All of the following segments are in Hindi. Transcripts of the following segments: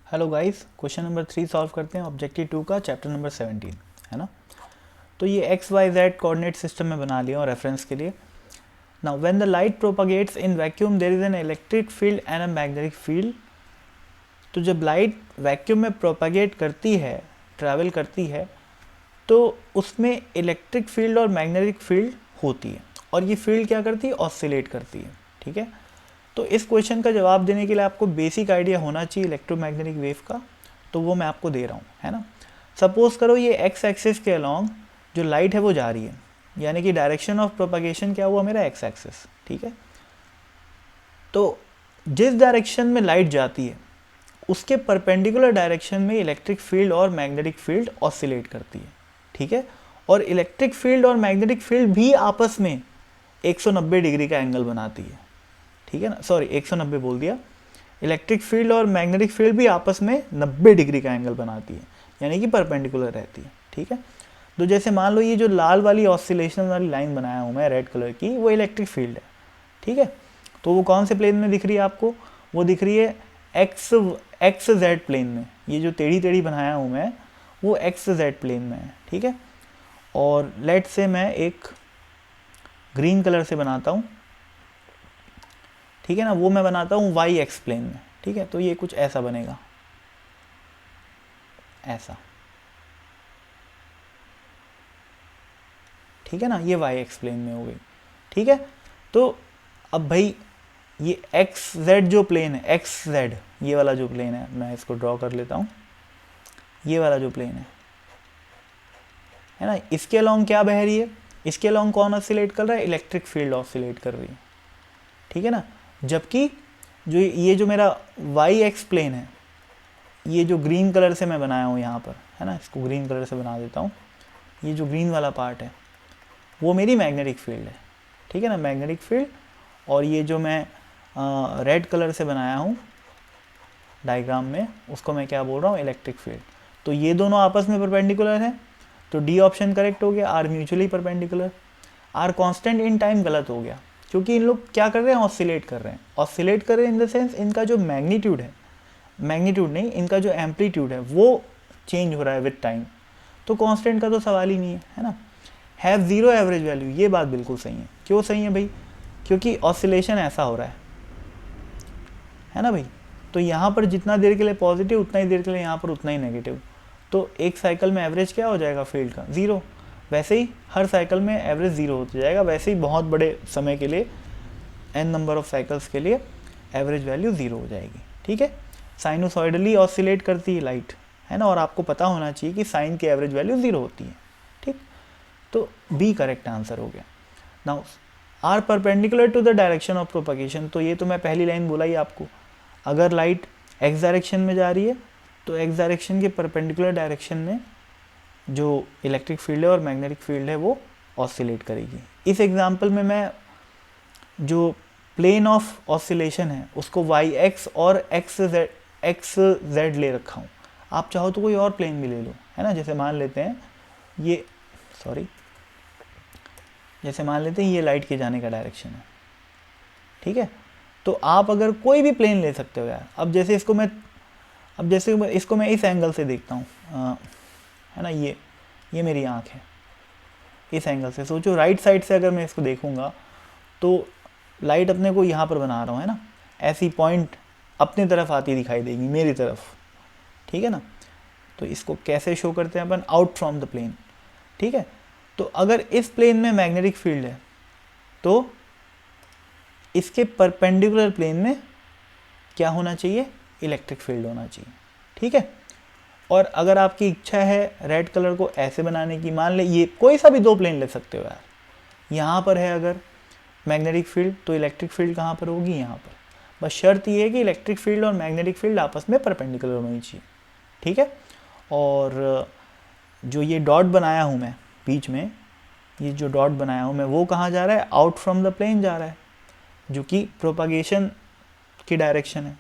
Hello guys, question number 3 solve करते हैं ऑब्जेक्टिव 2 का चैप्टर नंबर 17 है ना। तो ये X Y Z coordinate system में बना लिया और रेफरेंस के लिए। Now when the light propagates in vacuum there is an electric field and a magnetic field. तो जब लाइट वैक्यूम में प्रोपागेट करती है, ट्रैवल करती है, तो उसमें इलेक्ट्रिक फील्ड और मैग्नेटिक फील्ड होती है और ये फील्ड क्या करती है, ऑसिलेट करती है। ठीक है, तो इस क्वेश्चन का जवाब देने के लिए आपको बेसिक आइडिया होना चाहिए इलेक्ट्रोमैग्नेटिक वेव का, तो वो मैं आपको दे रहा हूँ, है ना। सपोज करो ये एक्स एक्सिस के अलॉन्ग जो लाइट है वो जा रही है, यानी कि डायरेक्शन ऑफ प्रोपागेशन क्या हुआ मेरा, एक्स एक्सिस। ठीक है, तो जिस डायरेक्शन में लाइट जाती है उसके परपेंडिकुलर डायरेक्शन में इलेक्ट्रिक फील्ड और मैग्नेटिक फील्ड ऑसिलेट करती है। ठीक है, और इलेक्ट्रिक फील्ड और मैग्नेटिक फील्ड भी आपस में 190 डिग्री का एंगल बनाती है। ठीक है ना, सॉरी 190 बोल दिया। इलेक्ट्रिक फील्ड और मैग्नेटिक फील्ड भी आपस में 90 डिग्री का एंगल बनाती है, यानी कि परपेंडिकुलर रहती है। ठीक है, तो जैसे मान लो ये जो लाल वाली ऑसिलेशन वाली लाइन बनाया हूँ मैं रेड कलर की, वो इलेक्ट्रिक फील्ड है। ठीक है, तो वो कौन से प्लेन में दिख रही है आपको, वो दिख रही है एक्स जेड प्लेन में। ये जो टेढ़ी टेढ़ी बनाया हूँ मैं वो एक्स जेड प्लेन में है। ठीक है, और लेट से मैं एक ग्रीन कलर से बनाता हूँ। ठीक है ना, वो मैं बनाता हूँ वाई एक्स प्लेन में। ठीक है, तो ये कुछ ऐसा बनेगा, ऐसा। ठीक है ना, ये वाई एक्स प्लेन में हो गई। ठीक है, तो अब भाई ये एक्स जेड जो प्लेन है, एक्स जेड ये वाला जो प्लेन है, मैं इसको ड्रॉ कर लेता हूँ। ये वाला जो प्लेन है ना, इसके अलोंग क्या बह रही है, इसके अलोंग कौन ऑसिलेट कर रहा है, इलेक्ट्रिक फील्ड ऑसिलेट कर रही है। ठीक है ना, जबकि जो ये जो मेरा वाई एक्स प्लेन है, ये जो ग्रीन कलर से मैं बनाया हूँ यहाँ पर, है ना, इसको ग्रीन कलर से बना देता हूँ। ये जो ग्रीन वाला पार्ट है वो मेरी मैग्नेटिक फील्ड है। ठीक है ना, मैग्नेटिक फील्ड। और ये जो मैं रेड कलर से बनाया हूँ डायग्राम में, उसको मैं क्या बोल रहा हूँ, इलेक्ट्रिक फील्ड। तो ये दोनों आपस में परपेंडिकुलर है, तो डी ऑप्शन करेक्ट हो गया। Are mutually perpendicular. Are constant in time गलत हो गया, क्योंकि इन लोग क्या कर रहे हैं, ऑसिलेट कर रहे हैं। ऑसिलेट कर रहे हैं इन द सेंस इनका जो मैग्नीट्यूड है, मैग्नीट्यूड नहीं, इनका जो एम्पलीट्यूड है वो चेंज हो रहा है विद टाइम, तो कांस्टेंट का तो सवाल ही नहीं है ना। हैव जीरो एवरेज वैल्यू, ये बात बिल्कुल सही है। क्यों सही है भाई, क्योंकि ऑसिलेशन ऐसा हो रहा है ना भाई। तो यहाँ पर जितना देर के लिए पॉजिटिव, उतना ही देर के लिए यहाँ पर उतना ही नेगेटिव, तो एक साइकिल में एवरेज क्या हो जाएगा फील्ड का, ज़ीरो। वैसे ही हर साइकिल में एवरेज ज़ीरो होता जाएगा, वैसे ही बहुत बड़े समय के लिए, n नंबर ऑफ साइकिल्स के लिए एवरेज वैल्यू ज़ीरो हो जाएगी। ठीक है, साइनोसॉइडली ऑसिलेट करती है लाइट, है ना, और आपको पता होना चाहिए कि साइन की एवरेज वैल्यू ज़ीरो होती है। ठीक, तो बी करेक्ट आंसर हो गया। Now are perpendicular to the direction of propagation, तो ये तो मैं पहली लाइन बोला ही आपको। अगर लाइट एक्स डायरेक्शन में जा रही है तो एक्स डायरेक्शन के परपेंडिकुलर डायरेक्शन में जो इलेक्ट्रिक फील्ड है और मैग्नेटिक फील्ड है वो ऑसिलेट करेगी। इस एग्जांपल में मैं जो प्लेन ऑफ ऑसिलेशन है उसको वाई एक्स और एक्स जेड ले रखा हूँ। आप चाहो तो कोई और प्लेन भी ले लो, है ना। जैसे मान लेते हैं ये, जैसे मान लेते हैं ये लाइट के जाने का डायरेक्शन है। ठीक है, तो आप अगर कोई भी प्लेन ले सकते हो यार। अब जैसे इसको मैं इस एंगल से देखता हूँ, है ना, ये मेरी आँख है, इस एंगल से सोचो। राइट साइड से अगर मैं इसको देखूँगा तो लाइट अपने को यहाँ पर बना रहा हूँ, है ना, ऐसी पॉइंट अपनी तरफ आती दिखाई देगी, मेरी तरफ। ठीक है ना, तो इसको कैसे शो करते हैं अपन, आउट फ्रॉम द प्लेन। ठीक है, तो अगर इस प्लेन में मैग्नेटिक फील्ड है तो इसके परपेंडिकुलर प्लेन में क्या होना चाहिए, इलेक्ट्रिक फील्ड होना चाहिए। ठीक है, और अगर आपकी इच्छा है रेड कलर को ऐसे बनाने की, मान ले ये कोई सा भी दो प्लेन ले सकते हो यार। यहाँ पर है अगर मैग्नेटिक फील्ड तो इलेक्ट्रिक फील्ड कहाँ पर होगी, यहाँ पर। बस शर्त ये है कि इलेक्ट्रिक फील्ड और मैग्नेटिक फील्ड आपस में परपेंडिकुलर होनी चाहिए। ठीक है, और जो ये डॉट बनाया हूँ मैं बीच में, ये जो डॉट बनाया हूँ मैं, वो कहाँ जा रहा है, आउट फ्रॉम द प्लेन जा रहा है, जो कि प्रोपागेशन की डायरेक्शन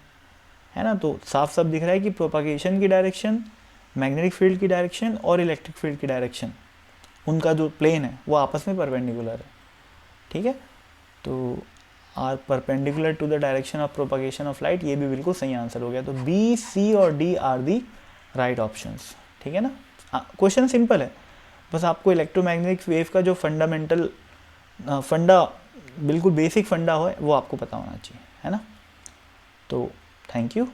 है ना। तो साफ साफ दिख रहा है कि प्रोपागेशन की डायरेक्शन, मैग्नेटिक फील्ड की डायरेक्शन और इलेक्ट्रिक फील्ड की डायरेक्शन, उनका जो प्लेन है वो आपस में परपेंडिकुलर है। ठीक है, तो are perpendicular to the direction of propagation of light, ये भी बिल्कुल सही आंसर हो गया। तो बी, सी और D are the right options, ठीक है ना। क्वेश्चन सिंपल है, बस आपको इलेक्ट्रोमैग्नेटिक वेव का जो फंडामेंटल फंडा, बिल्कुल बेसिक फंडा हो वो आपको पता होना चाहिए, है ना। तो थैंक यू।